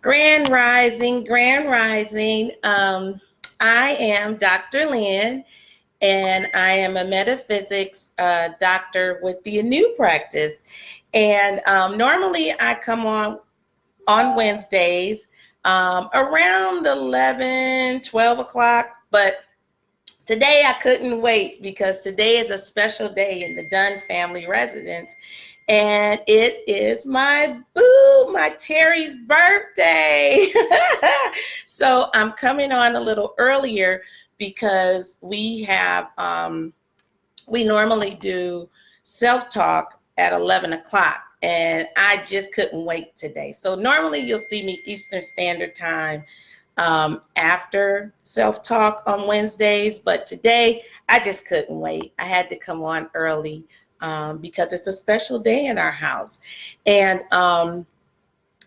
Grand Rising, Grand Rising. I am Dr. Lynn, and I am a metaphysics doctor with the new practice. And normally I come on Wednesdays around 11, 12 o'clock, but today I couldn't wait because today is a special day in the Dunn family residence. And it is my Terry's birthday. So I'm coming on a little earlier because we normally do self-talk at 11 o'clock. And I just couldn't wait today. So normally you'll see me Eastern Standard Time after self-talk on Wednesdays. But today I just couldn't wait. I had to come on early. Because it's a special day in our house. And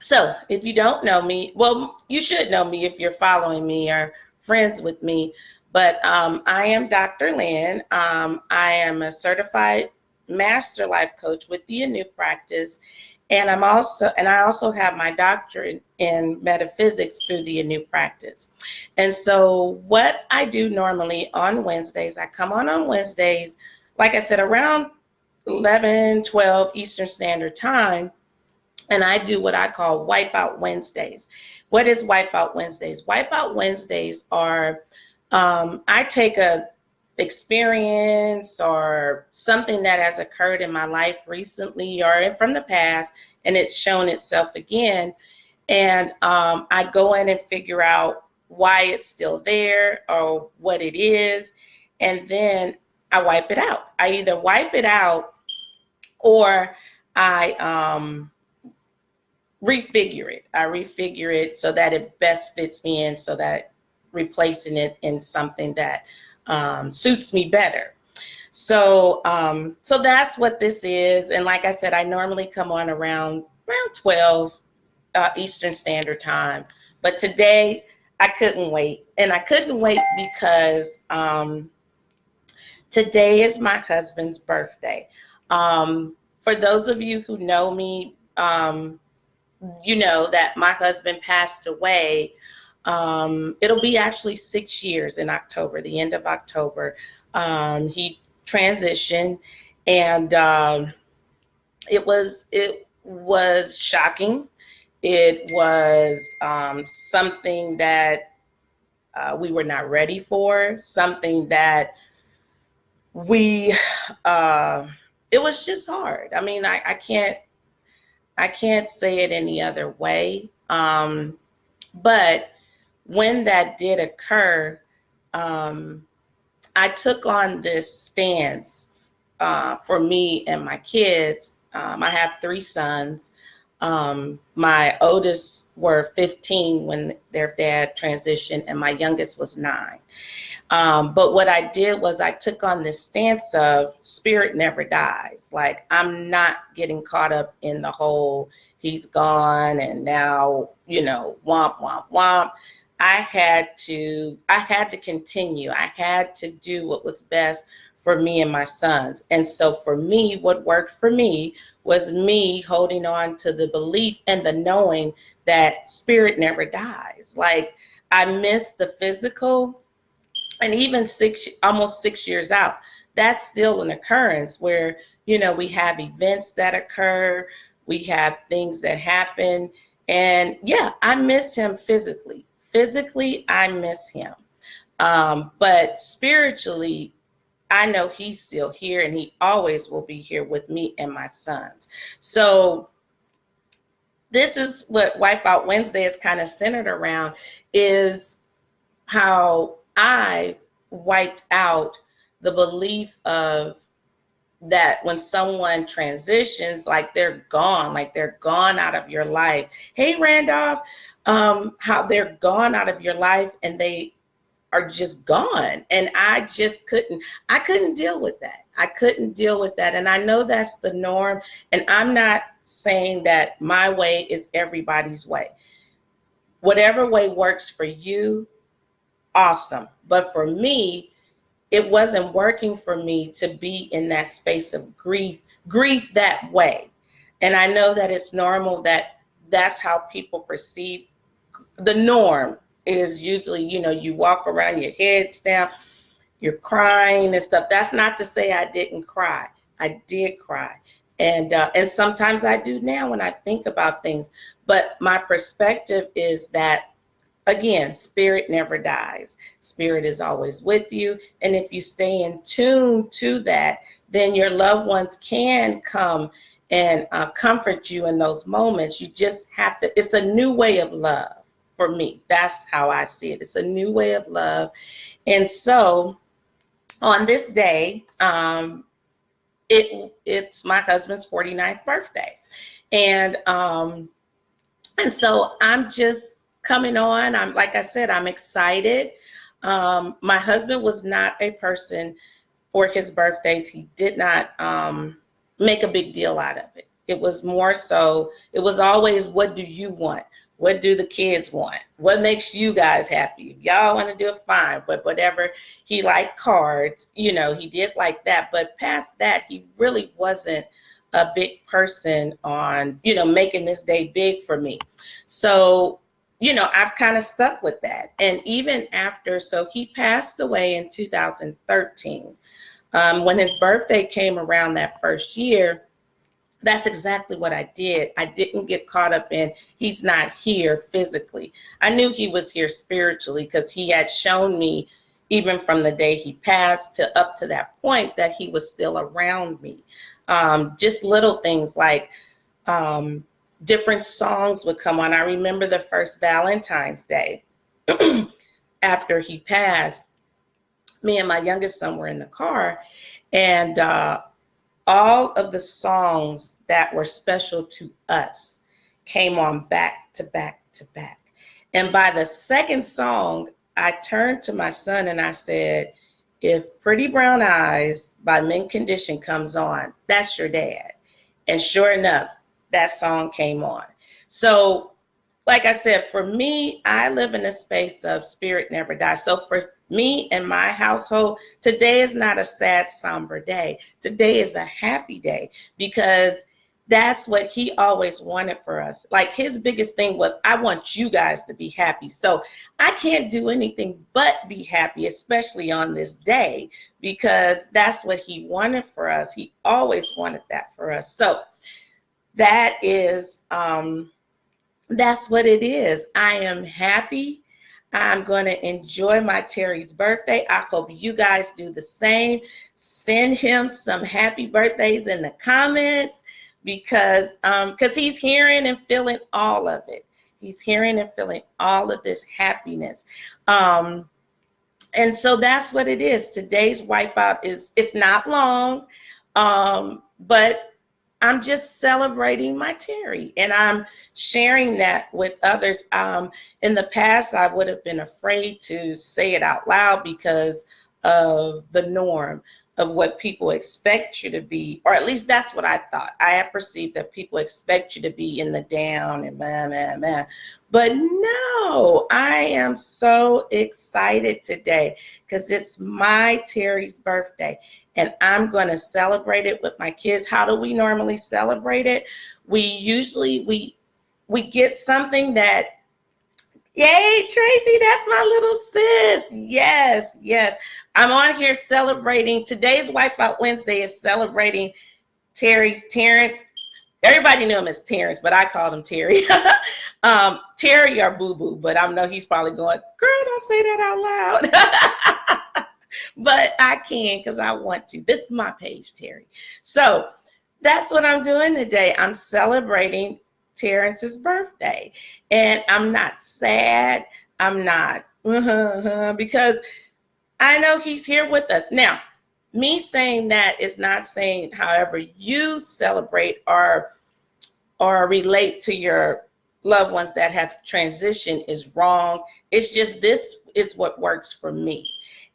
so if you don't know me, well, you should know me if you're following me or friends with me. But I am Dr. Lynn. I am a certified master life coach with the New Practice. And I also have my doctorate in metaphysics through the New Practice. And so what I do normally on Wednesdays, I come on Wednesdays, like I said, around 11, 12 Eastern Standard Time, and I do what I call Wipeout Wednesdays. What is Wipeout Wednesdays? Wipeout Wednesdays are, I take a experience or something that has occurred in my life recently or from the past, and it's shown itself again, and I go in and figure out why it's still there or what it is, and then I wipe it out. I either wipe it out or I refigure it. I refigure it so that it best fits me in, so that replacing it in something that suits me better. So that's what this is. And like I said, I normally come on around 12 Eastern Standard Time. But today I couldn't wait. And I couldn't wait because today is my husband's birthday. For those of you who know me, you know that my husband passed away. It'll be actually 6 years in October, the end of October. He transitioned, and it was shocking. It was something that we were not ready for, something that it was just hard. I mean, I can't say it any other way. But when that did occur, I took on this stance for me and my kids. I have 3 sons. My oldest were 15 when their dad transitioned, and my youngest was 9. But what I did was I took on this stance of spirit never dies. Like, I'm not getting caught up in the whole he's gone and now, womp, womp, womp. I had to continue. I had to do what was best for me and my sons. And so for me, what worked for me was me holding on to the belief and the knowing that spirit never dies. Like, I miss the physical, and even almost 6 years out, that's still an occurrence where, we have events that occur, we have things that happen. And yeah, I miss him physically. Physically, I miss him. But spiritually, I know he's still here, and he always will be here with me and my sons. So this is what Wipeout Wednesday is kind of centered around, is how I wiped out the belief of that when someone transitions, like they're gone out of your life. Hey, Randolph, how they're gone out of your life and they are just gone. And I couldn't deal with that. I couldn't deal with that. And I know that's the norm. And I'm not saying that my way is everybody's way. Whatever way works for you, awesome. But for me, it wasn't working for me to be in that space of grief that way. And I know that it's normal that that's how people perceive the norm is usually, you walk around, your head's down, you're crying and stuff. That's not to say I didn't cry. I did cry. And sometimes I do now when I think about things. But my perspective is that, again, spirit never dies. Spirit is always with you. And if you stay in tune to that, then your loved ones can come and comfort you in those moments. You just have to, it's a new way of love for me. That's how I see it. It's a new way of love. And so on this day, it's my husband's 49th birthday. And so I'm just coming on. Like I said, I'm excited. My husband was not a person for his birthdays. He did not make a big deal out of it. It was more so, it was always, what do you want? What do the kids want? What makes you guys happy? If y'all want to do it, fine. But whatever, he liked cards, he did like that. But past that, he really wasn't a big person on, making this day big for me. So, I've kind of stuck with that. And even after, so he passed away in 2013. When his birthday came around that first year, that's exactly what I did. I didn't get caught up in, he's not here physically. I knew he was here spiritually because he had shown me, even from the day he passed to up to that point, that he was still around me. Just little things like different songs would come on. I remember the first Valentine's Day after he passed, me and my youngest son were in the car, and all of the songs that were special to us came on back to back to back. And by the second song, I turned to my son and I said, if Pretty Brown Eyes by Mint Condition comes on, that's your dad. And sure enough, that song came on. So like I said, for me, I live in a space of spirit never dies. So for me and my household, today is not a sad, somber day. Today is a happy day because that's what he always wanted for us. Like his biggest thing was, I want you guys to be happy. So I can't do anything but be happy, especially on this day, because that's what he wanted for us. He always wanted that for us. So that is, that's what it is. I am happy. I'm going to enjoy my Terry's birthday. I hope you guys do the same. Send him some happy birthdays in the comments because he's hearing and feeling all of it. He's hearing and feeling all of this happiness. And so that's what it is. Today's Wipeout it's not long, but I'm just celebrating my Terry and I'm sharing that with others. In the past, I would have been afraid to say it out loud because of the norm of what people expect you to be, or at least that's what I thought. I had perceived that people expect you to be in the down and blah, blah, blah. But no, I am so excited today because it's my Terry's birthday and I'm going to celebrate it with my kids. How do we normally celebrate it? We usually, we get something that, yay, Tracy, that's my little sis. Yes, yes. I'm on here celebrating. Today's Wipeout Wednesday is celebrating Terrence. Everybody knew him as Terrence, but I called him Terry. Terry or Boo Boo, but I know he's probably going, girl, don't say that out loud. But I can because I want to. This is my page, Terry. So that's what I'm doing today. I'm celebrating Terrence's birthday. And I'm not sad. I'm not because I know he's here with us. Now, me saying that is not saying however you celebrate or relate to your loved ones that have transitioned is wrong. It's just this is what works for me.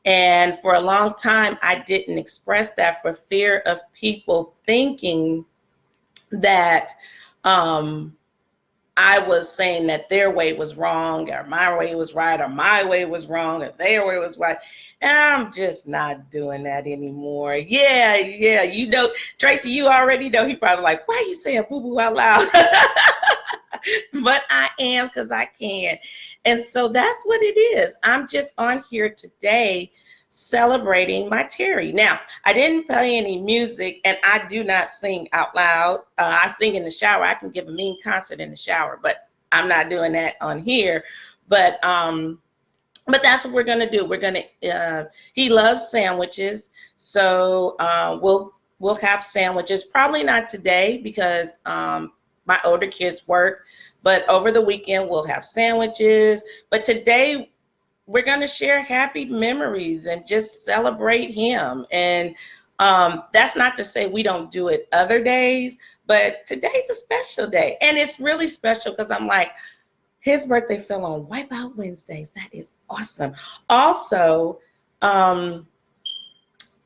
And for a long time, I didn't express that for fear of people thinking that I was saying that their way was wrong or my way was right or my way was wrong or their way was right. And I'm just not doing that anymore. Yeah. You know, Tracy, you already know he probably like, why are you saying boo-boo out loud? but I am because I can. And so that's what it is. I'm just on here today celebrating my Terry. Now, I didn't play any music, and I do not sing out loud. I sing in the shower. I can give a mean concert in the shower, but I'm not doing that on here. But that's what we're gonna do. We're gonna. He loves sandwiches, so we'll have sandwiches. Probably not today because my older kids work, but over the weekend we'll have sandwiches. But today we're gonna share happy memories and just celebrate him. And that's not to say we don't do it other days, but today's a special day, and it's really special because I'm like, his birthday fell on Wipeout Wednesdays. That is awesome. Also,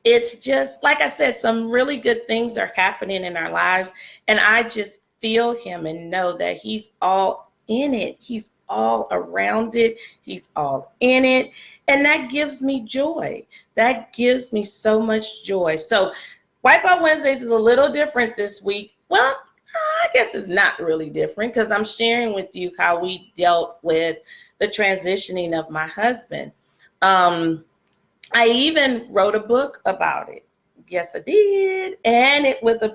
it's just, like I said, some really good things are happening in our lives. And I just feel him and know that he's all in it. He's all around it. He's all in it. And that gives me joy. That gives me so much joy. So Wipeout Wednesdays is a little different this week. Well, I guess it's not really different because I'm sharing with you how we dealt with the transitioning of my husband. I even wrote a book about it. Yes, I did. And it was a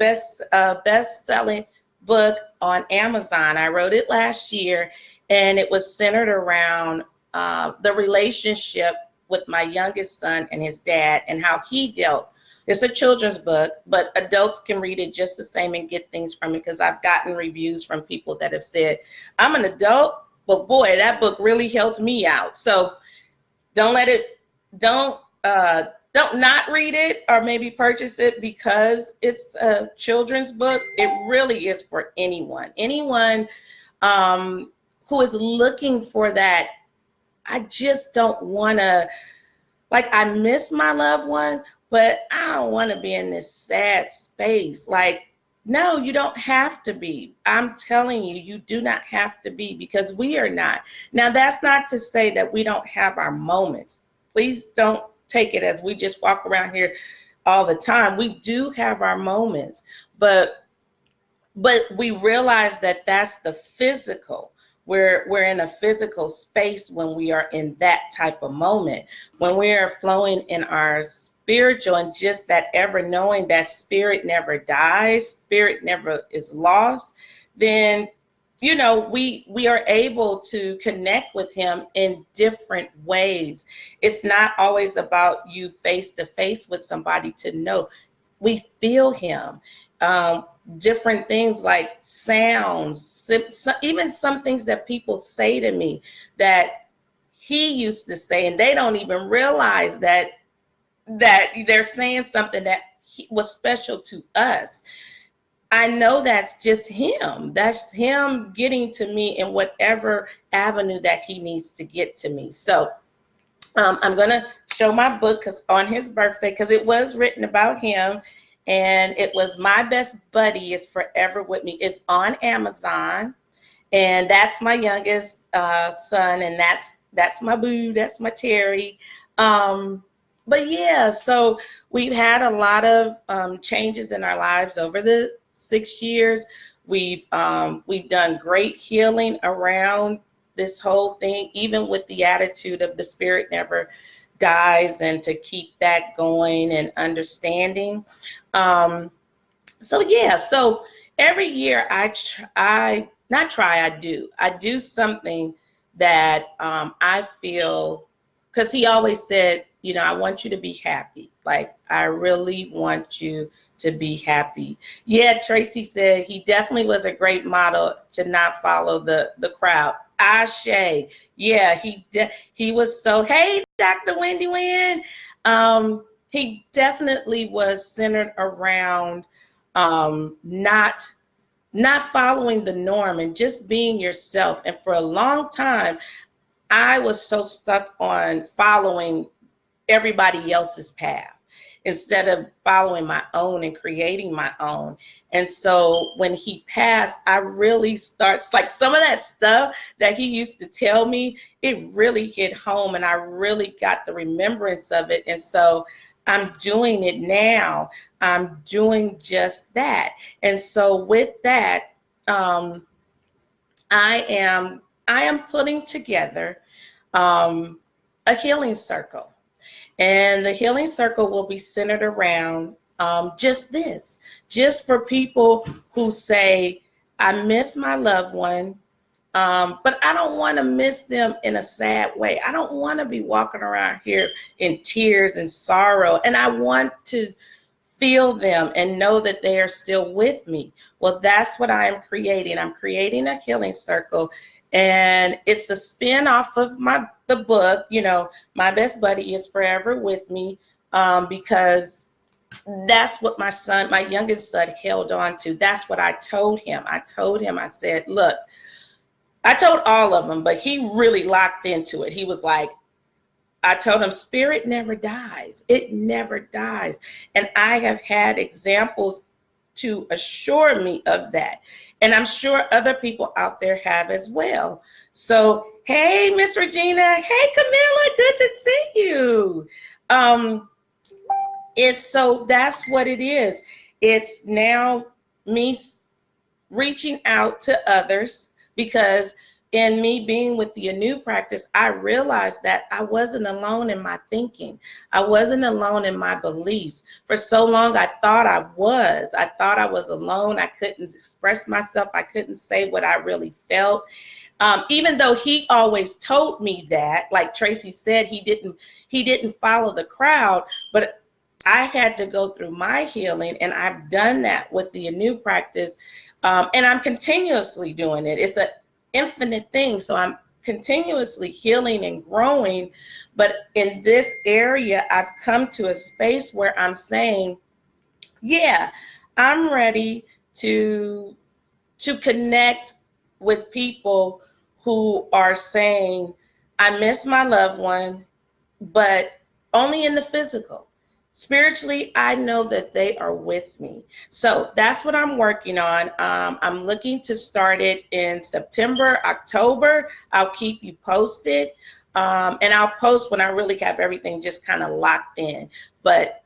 best-selling book on Amazon. I wrote it last year, and it was centered around the relationship with my youngest son and his dad and how he dealt. It's a children's book, but adults can read it just the same and get things from it because I've gotten reviews from people that have said, I'm an adult, but boy, that book really helped me out. So don't not read it or maybe purchase it because it's a children's book. It really is for anyone who is looking for that. I just don't want to, like, I miss my loved one, but I don't want to be in this sad space. Like, no, you don't have to be. I'm telling you, you do not have to be because we are not. Now, that's not to say that we don't have our moments. Please don't take it as we just walk around here all the time. We do have our moments, but we realize that that's the physical. We're in a physical space when we are in that type of moment, when we are flowing in our spiritual and just that ever knowing that spirit never dies, spirit never is lost, then, you know, we are able to connect with him in different ways. It's not always about you face to face with somebody to know. We feel him. Different things like sounds, even some things that people say to me that he used to say, and they don't even realize that they're saying something that was special to us. I know that's just him. That's him getting to me in whatever avenue that he needs to get to me. So I'm going to show my book on his birthday because it was written about him. And it was My Best Buddy is Forever With Me. It's on Amazon. And that's my youngest son. And that's my boo. That's my Terry. But yeah, so we've had a lot of changes in our lives over the 6 years. We've done great healing around this whole thing, even with the attitude of the spirit never dies, and to keep that going and understanding. So every year I do something that I feel, because he always said, you know, I want you to be happy. Like, I really want you to be happy. Yeah, Tracy said he definitely was a great model to not follow the crowd. Ashe. Yeah, he was so, hey, Dr. Wendy Wynn. He definitely was centered around not following the norm and just being yourself. And for a long time, I was so stuck on following everybody else's path instead of following my own and creating my own. And so when he passed, I really starts, like, some of that stuff that he used to tell me, it really hit home, and I really got the remembrance of it. And so I'm doing it now. I'm doing just that. And so with that, I am putting together a healing circle. And the healing circle will be centered around just for people who say, I miss my loved one, but I don't want to miss them in a sad way. I don't want to be walking around here in tears and sorrow. And I want to feel them and know that they are still with me. Well, that's what I am creating. I'm creating a healing circle, and it's a spin off of the book. My best buddy is forever with me, because that's what my youngest son held on to. That's what I told him. I said, look, I told all of them, but he really locked into it. He was like, I told him, spirit never dies. It never dies. And I have had examples to assure me of that. And I'm sure other people out there have as well. So, hey, Miss Regina. Hey, Camilla. Good to see you. That's what it is. It's now me reaching out to others, because in me being with the new practice, I realized that I wasn't alone in my thinking. I wasn't alone in my beliefs. For so long, I thought I was. I thought I was alone. I couldn't express myself. I couldn't say what I really felt. Even though he always told me that, like Tracy said, he didn't follow the crowd, but I had to go through my healing, and I've done that with the new practice, and I'm continuously doing it. It's an infinite thing, so I'm continuously healing and growing. But in this area, I've come to a space where I'm saying, yeah, I'm ready to connect with people who are saying, I miss my loved one, but only in the physical. Spiritually, I know that they are with me. So that's what I'm working on. I'm looking to start it in September, October. I'll keep you posted. And I'll post when I really have everything just kind of locked in. But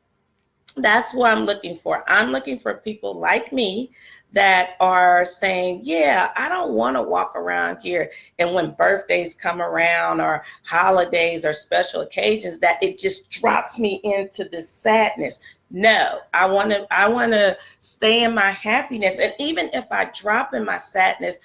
that's what I'm looking for. I'm looking for people like me that are saying, yeah, I don't want to walk around here, and when birthdays come around or holidays or special occasions, that it just drops me into this sadness. No, I want to stay in my happiness. And even if I drop in my sadness,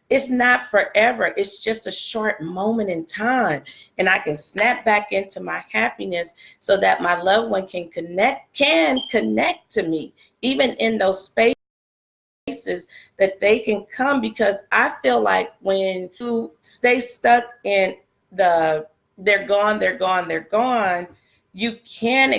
it's not forever. It's just a short moment in time, and I can snap back into my happiness so that my loved one can connect to me, even in those spaces that they can come. Because I feel like when you stay stuck in they're gone, you cannot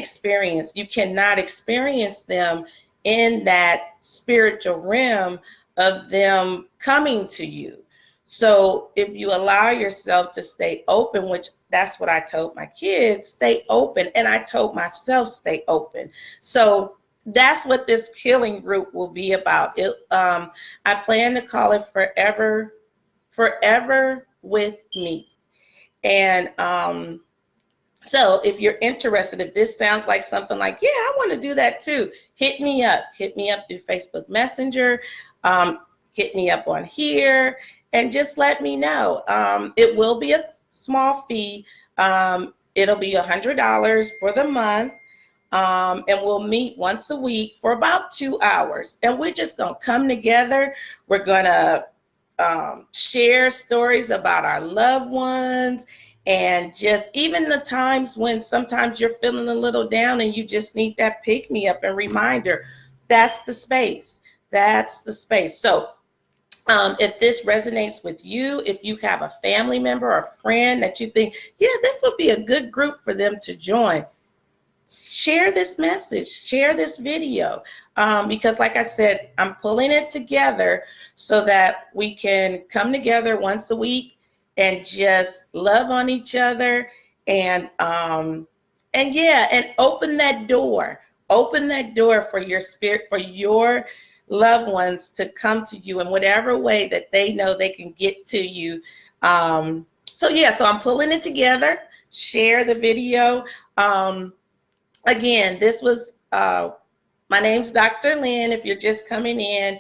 experience them in that spiritual realm of them coming to you. So if you allow yourself to stay open, which that's what I told my kids, stay open. And I told myself, stay open. So that's what this healing group will be about. I plan to call it Forever with Me. And so if you're interested, if this sounds like something like, yeah, I want to do that too, hit me up through Facebook Messenger, hit me up on here, and just let me know. It will be a small fee. It'll be $100 for the month. And we'll meet once a week for about 2 hours. And we're just going to come together. We're going to share stories about our loved ones, and just even the times when sometimes you're feeling a little down and you just need that pick me up and reminder. That's the space. So if this resonates with you, if you have a family member or friend that you think, yeah, this would be a good group for them to join, share this message, share this video, because like I said, I'm pulling it together so that we can come together once a week and just love on each other, and open that door for your spirit, for your loved ones to come to you in whatever way that they know they can get to you. So I'm pulling it together. Share the video. Again, this was, my name's Dr. Lynn, if you're just coming in.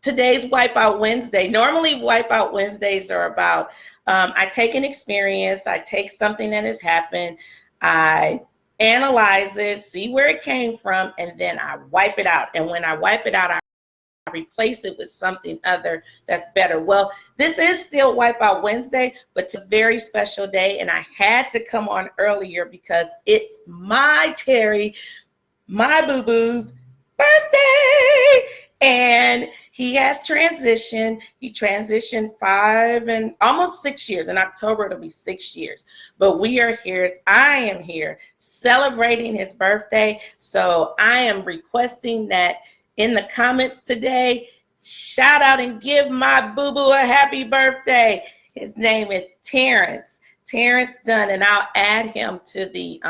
today's Wipeout Wednesday. Normally, Wipeout Wednesdays are about, I take an experience, I take something that has happened, I analyze it, see where it came from, and then I wipe it out. And when I wipe it out, I replace it with something other that's better. Well, this is still Wipeout Wednesday, but it's a very special day, and I had to come on earlier because it's my Terry, my boo-boo's birthday, and he has transitioned. He transitioned 5 and almost 6 years. In October, it'll be 6 years. But we are here. I am here celebrating his birthday. So I am requesting that in the comments today, shout out and give my boo-boo a happy birthday. His name is Terrence Dunn, and I'll add him to the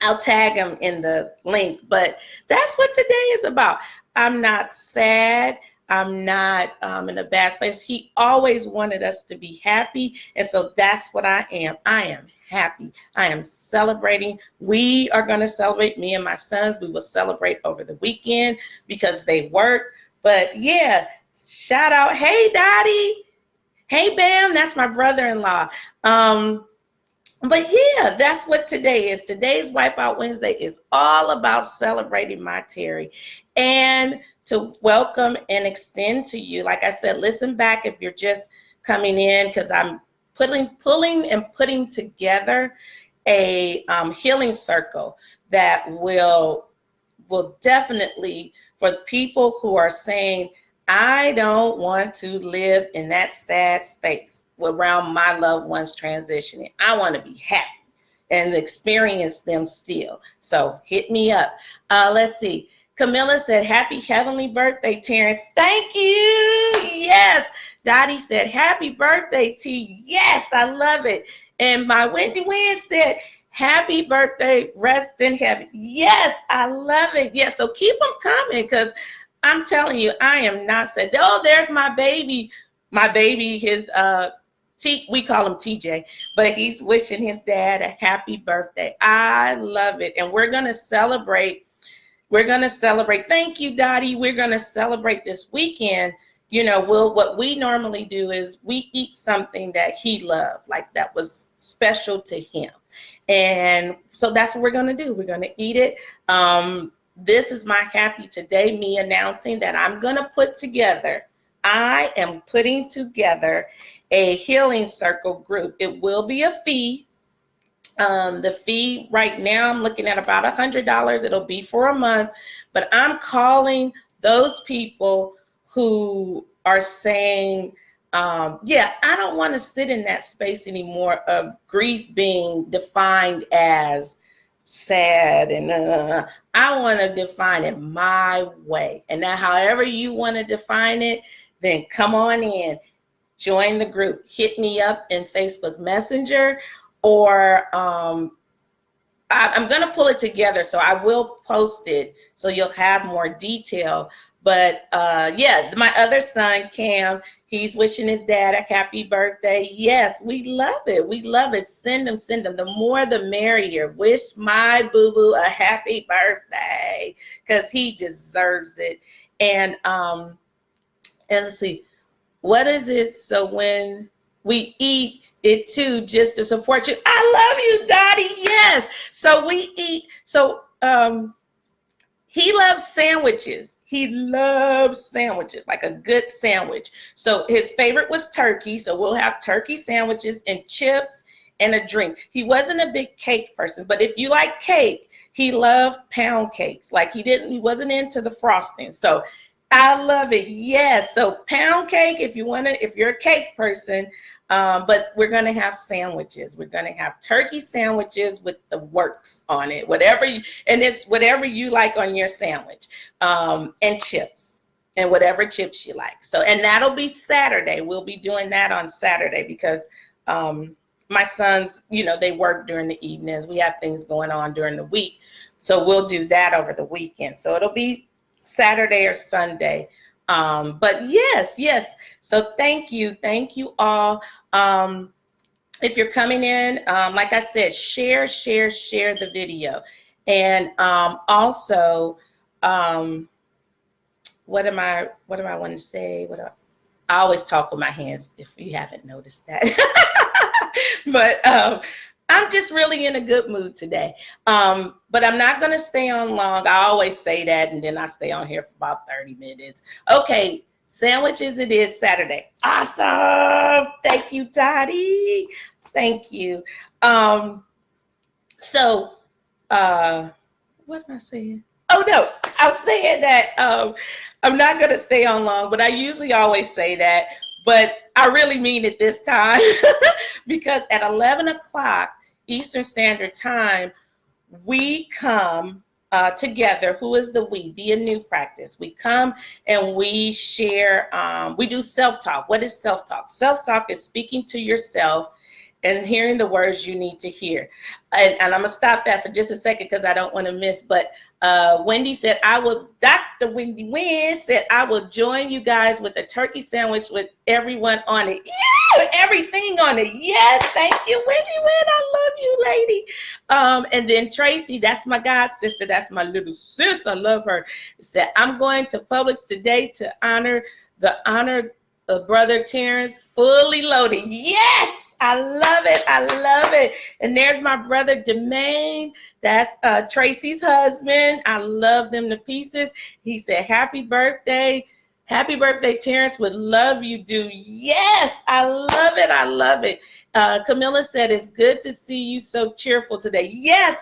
I'll tag him in the link. But that's what today is about. I'm not sad. I'm not in a bad space. He always wanted us to be happy. And so that's what I am. I am happy. I am celebrating. We are going to celebrate, me and my sons. We will celebrate over the weekend because they work. But yeah, shout out. Hey, Dottie. Hey, Bam. That's my brother-in-law. But yeah, that's what today is. Today's Wipeout Wednesday is all about celebrating my Terry, and to welcome and extend to you. Like I said, listen back if you're just coming in, because I'm putting together a healing circle that will definitely, for people who are saying, I don't want to live in that sad space around my loved ones transitioning. I want to be happy and experience them still. So hit me up. Let's see. Camilla said, happy heavenly birthday, Terrence. Thank you. Yes. Dottie said, happy birthday to you. Yes, I love it. And my Wendy Wynn said, happy birthday, rest in heaven. Yes, I love it. Yes, so keep them coming, because I'm telling you, I am not sad. Oh, there's my baby. My baby, his we call him TJ, but he's wishing his dad a happy birthday. I love it. And we're going to celebrate. Thank you, Dottie. We're going to celebrate this weekend. You know, what we normally do is we eat something that he loved, like that was special to him. And so that's what we're going to do. We're going to eat it. This is my happy today, me announcing that I am putting together a healing circle group. It will be a fee. The fee right now, I'm looking at about $100. It'll be for a month, but I'm calling those people who are saying, yeah, I don't want to sit in that space anymore of grief being defined as sad, and I want to define it my way. And now, however you want to define it, then come on in, join the group, hit me up in Facebook Messenger, or I'm going to pull it together, so I will post it so you'll have more detail. But yeah, my other son, Cam, he's wishing his dad a happy birthday. Yes, we love it. We love it. Send them. The more, the merrier. Wish my boo-boo a happy birthday, because he deserves it. And let's see, what is it? So when we eat it too, just to support you. I love you, Dottie. Yes. So we eat. So he loves sandwiches. He loves sandwiches, like a good sandwich. So his favorite was turkey. So we'll have turkey sandwiches and chips and a drink. He wasn't a big cake person, but if you like cake, he loved pound cakes. Like he wasn't into the frosting. So I love it. Yes. So pound cake, if you're a cake person, but we're going to have sandwiches. We're going to have turkey sandwiches with the works on it, it's whatever you like on your sandwich, and chips and whatever chips you like. So, and that'll be Saturday. We'll be doing that on Saturday because, my sons, they work during the evenings. We have things going on during the week. So we'll do that over the weekend. So it'll be Saturday or Sunday. But yes. So thank you all. If you're coming in, like I said, share the video. And also, what am I wanting to say? I always talk with my hands, if you haven't noticed that. But I'm just really in a good mood today. But I'm not going to stay on long. I always say that, and then I stay on here for about 30 minutes. Okay, sandwiches it is Saturday. Awesome. Thank you, Toddy. Thank you. So, what am I saying? Oh, no, I'm saying that I'm not going to stay on long, but I usually always say that. But I really mean it this time because at 11 o'clock Eastern Standard Time, we come together. Who is the we? The new practice. We come and we share. We do self-talk. What is self-talk? Self-talk is speaking to yourself and hearing the words you need to hear. And I'm going to stop that for just a second because I don't want to miss. But Wendy said, Dr. Wendy Wynn said, I will join you guys with a turkey sandwich with everyone on it. Yeah, everything on it. Yes, thank you, Wendy Wynn. I love you, lady. And then Tracy, that's my god sister. That's my little sis. I love her. Said, I'm going to Publix today to honor Brother Terrence, fully loaded. Yes, I love it. I love it. And there's my brother Jermaine. That's Tracy's husband. I love them to pieces. He said, happy birthday. Happy birthday, Terrence. Would love you, do. Yes, I love it. I love it. Camilla said, it's good to see you so cheerful today. Yes,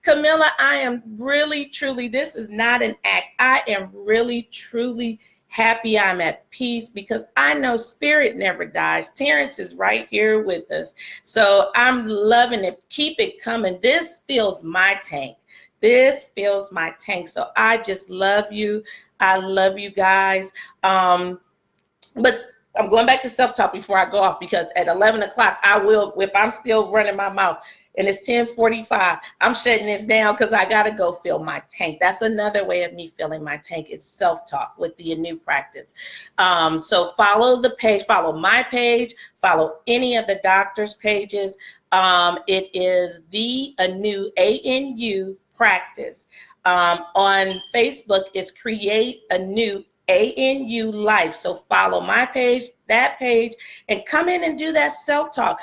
Camilla, I am really, truly, this is not an act. I am really, truly happy. I'm at peace because I know spirit never dies. Terrence is right here with us. So I'm loving it. Keep it coming. This fills my tank. This fills my tank. So I just love you. I love you guys. But I'm going back to self-talk before I go off because at 11 o'clock, I will, if I'm still running my mouth and it's 10:45, I'm shutting this down because I got to go fill my tank. That's another way of me filling my tank. It's self-talk with the new practice. So follow the page, follow my page, follow any of the doctor's pages. It is the new ANU practice. On Facebook, it's Create a New ANU Life. So follow my page, that page, and come in and do that self-talk.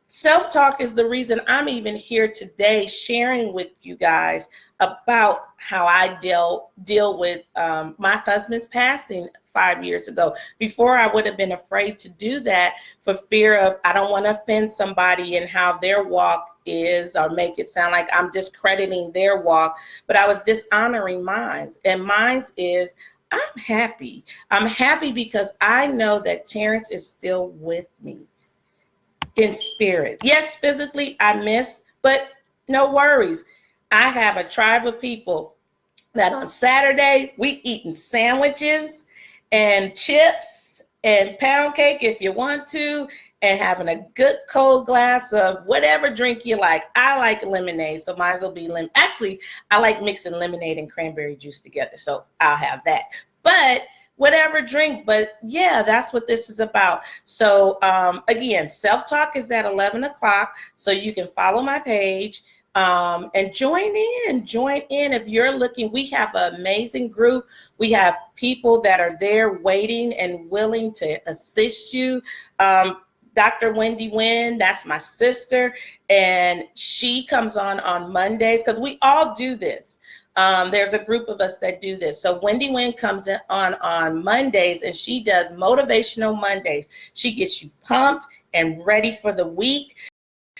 Self-talk is the reason I'm even here today sharing with you guys about how I deal with my husband's passing 5 years ago. Before, I would have been afraid to do that for fear of, I don't want to offend somebody and how their walk is or make it sound like I'm discrediting their walk, but I was dishonoring mine. And mine is, I'm happy. I'm happy because I know that Terrence is still with me in spirit. Yes, physically I miss, but no worries. I have a tribe of people that on Saturday we eating sandwiches and chips and pound cake if you want to, and having a good cold glass of whatever drink you like. I like lemonade, so mine will be lemon. Actually, I like mixing lemonade and cranberry juice together, so I'll have that. But whatever drink, but yeah, that's what this is about. So again, self-talk is at 11 o'clock, so you can follow my page and join in if you're looking. We have an amazing group. We have people that are there waiting and willing to assist you. Dr. Wendy Wynn, that's my sister, and she comes on Mondays because we all do this. There's a group of us that do this. So Wendy Wynn comes in on Mondays, and she does motivational Mondays. She gets you pumped and ready for the week.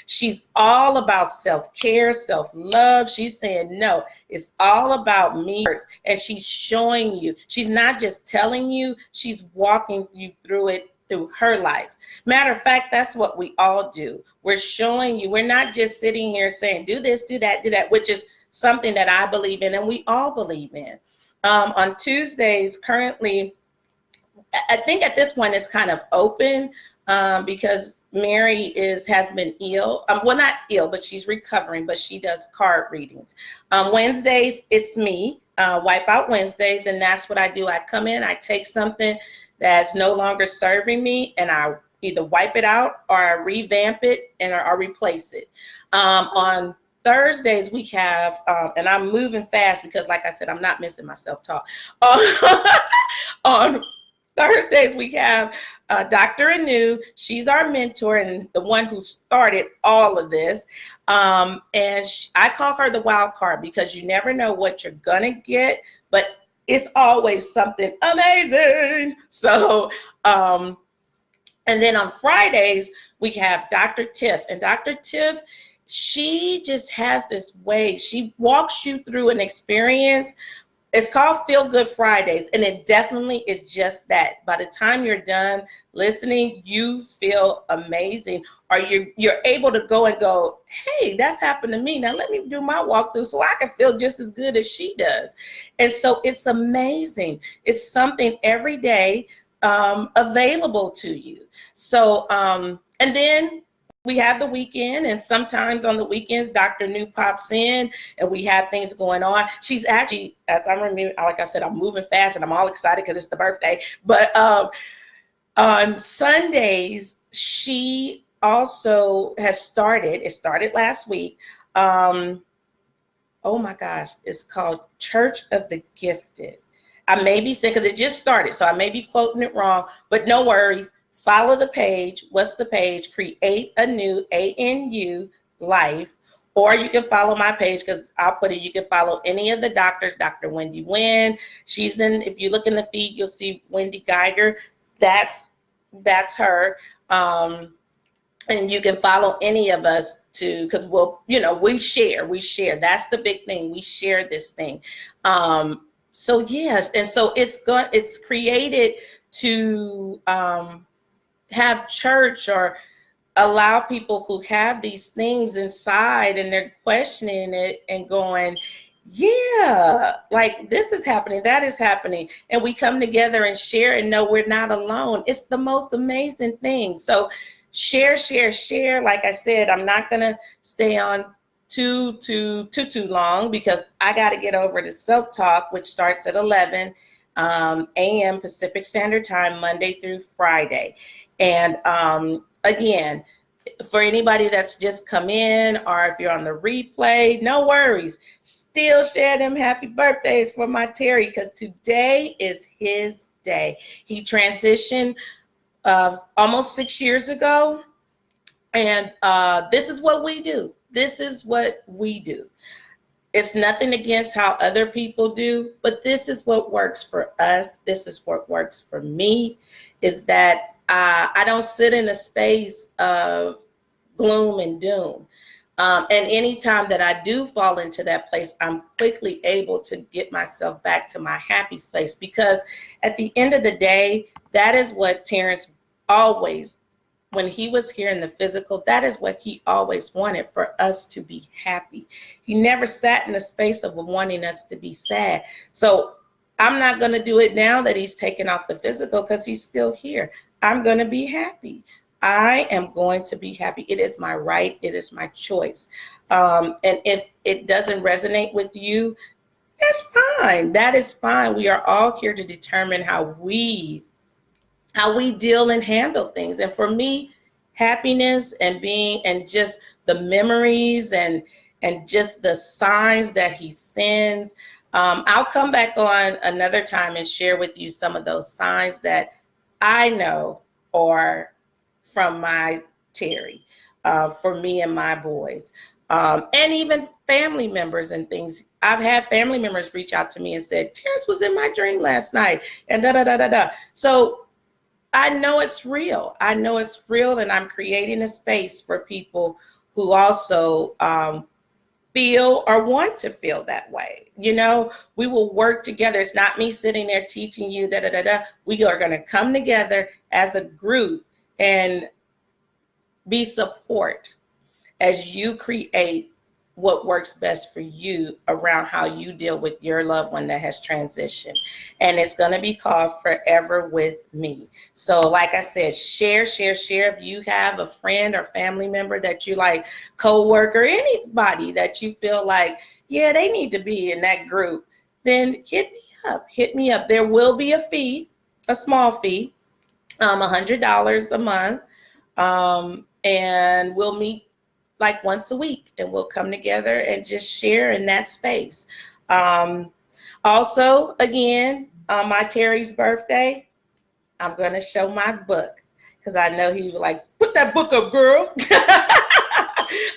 She's all about self-care, self-love. She's saying, no, it's all about me first. And she's showing you. She's not just telling you, she's walking you through it through her life. Matter of fact, that's what we all do. We're showing you. We're not just sitting here saying, do this, do that, which is something that I believe in and we all believe in. On Tuesdays, currently, I think at this point it's kind of open because Mary has been ill. Well, not ill, but she's recovering, but she does card readings. Wednesdays, it's me, Wipeout Wednesdays, and that's what I do. I come in, I take something that's no longer serving me, and I either wipe it out or I revamp it and or replace it. On Thursdays we have, and I'm moving fast because, like I said, I'm not missing my self-talk. On Thursdays we have Dr. Anu. She's our mentor and the one who started all of this. And I call her the wild card because you never know what you're gonna get, but it's always something amazing. So, and then on Fridays, we have Dr. Tiff. And Dr. Tiff, she just has this way. She walks you through an experience. It's called Feel Good Fridays, and it definitely is just that. By the time you're done listening, you feel amazing, or you're able to go and go, hey, that's happened to me. Now let me do my walkthrough so I can feel just as good as she does. And so it's amazing. It's something every day available to you. So, and then we have the weekend, and sometimes on the weekends, Dr. New pops in and we have things going on. She's actually, as I remember, like I said, I'm moving fast and I'm all excited because it's the birthday. But on Sundays, she also has started, it started last week. Oh my gosh, it's called Church of the Gifted. I may be saying, because it just started, so I may be quoting it wrong, but no worries. Follow the page. What's the page? Create a New ANU Life. Or you can follow my page because I'll put it. You can follow any of the doctors. Dr. Wendy Wynn. She's in. If you look in the feed, you'll see Wendy Geiger. That's her. And you can follow any of us too, because we share. That's the big thing. We share this thing. So yes, and so it's created to have church or allow people who have these things inside and they're questioning it and going, yeah, like this is happening, that is happening. And we come together and share and know we're not alone. It's the most amazing thing. So share. Like I said, I'm not going to stay on too long because I got to get over to self-talk, which starts at 11 a.m. Pacific Standard Time, Monday through Friday. And again, for anybody that's just come in or if you're on the replay, no worries. Still share them happy birthdays for my Terry because today is his day. He transitioned almost 6 years ago. And this is what we do. This is what we do. It's nothing against how other people do, but this is what works for us. This is what works for me, is that I don't sit in a space of gloom and doom. And anytime that I do fall into that place, I'm quickly able to get myself back to my happy place, because at the end of the day, that is what Terrence always, when he was here in the physical, that is what he always wanted, for us to be happy. He never sat in a space of wanting us to be sad. So I'm not going to do it now that he's taken off the physical because he's still here. I'm going to be happy. I am going to be happy. It is my right. It is my choice. And if it doesn't resonate with you, that's fine. That is fine. We are all here to determine how we deal and handle things. And for me, happiness and just the memories and just the signs that he sends. I'll come back on another time and share with you some of those signs that I know are from my Terry, for me and my boys, and even family members and things. I've had family members reach out to me and said, Terrence was in my dream last night and da-da-da-da-da. So I know it's real. I know it's real, and I'm creating a space for people who also feel or want to feel that way. We will work together. It's not me sitting there teaching you da-da-da-da. We are going to come together as a group and be support as you create what works best for you around how you deal with your loved one that has transitioned. And it's going to be called Forever With Me. So like I said, share. If you have a friend or family member that you like, coworker, anybody that you feel like, yeah, they need to be in that group, then hit me up. There will be a fee, a small fee, $100 a month. And we'll meet like once a week, and we'll come together and just share in that space. Um, Also, again, on my Terry's birthday, I'm going to show my book because I know he was like, put that book up, girl.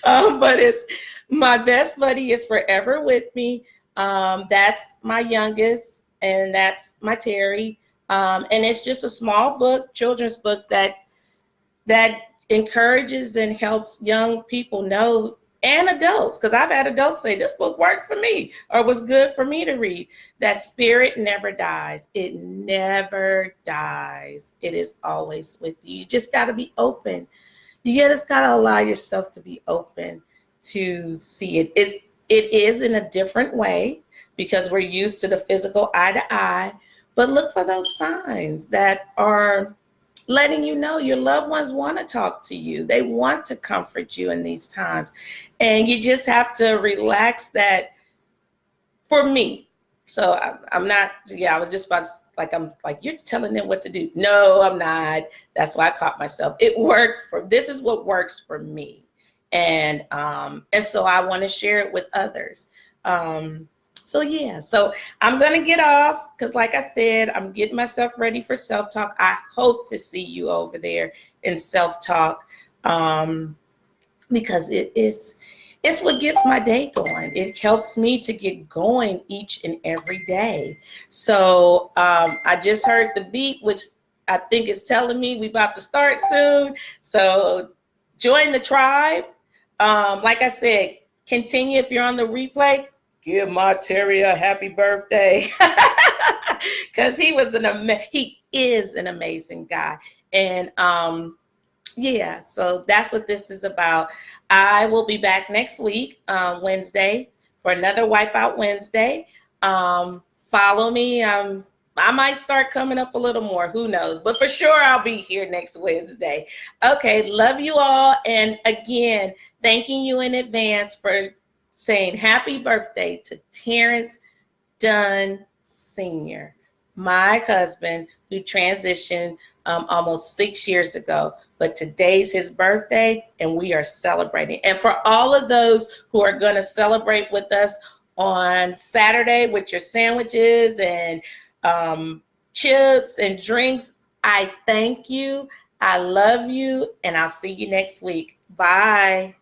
But it's my best buddy is forever with me. That's my youngest, and that's my Terry. And it's just a small book, children's book that encourages and helps young people know, and adults, because I've had adults say this book worked for me or was good for me to read, that spirit never dies. It never dies. It is always with you. You just got to be open. You just got to allow yourself to be open to see it. It is in a different way because we're used to the physical eye to eye, but look for those signs that are letting you know your loved ones want to talk to you. They want to comfort you in these times. And you just have to relax that for me. So I'm not, yeah, I was just about to, like, I'm like, you're telling them what to do. No, I'm not. That's why I caught myself. This is what works for me. And so I want to share it with others. So I'm going to get off because, like I said, I'm getting myself ready for self-talk. I hope to see you over there in self-talk because it's what gets my day going. It helps me to get going each and every day. So I just heard the beat, which I think is telling me we about to start soon. So join the tribe. Like I said, continue if you're on the replay. Give my Terry a happy birthday because he is an amazing guy. And so that's what this is about. I will be back next week, Wednesday, for another Wipeout Wednesday. Follow me. I might start coming up a little more. Who knows? But for sure, I'll be here next Wednesday. Okay, love you all. And again, thanking you in advance for saying happy birthday to Terrence Dunn Sr., my husband, who transitioned almost 6 years ago. But today's his birthday, and we are celebrating. And for all of those who are going to celebrate with us on Saturday with your sandwiches and chips and drinks, I thank you. I love you, and I'll see you next week. Bye.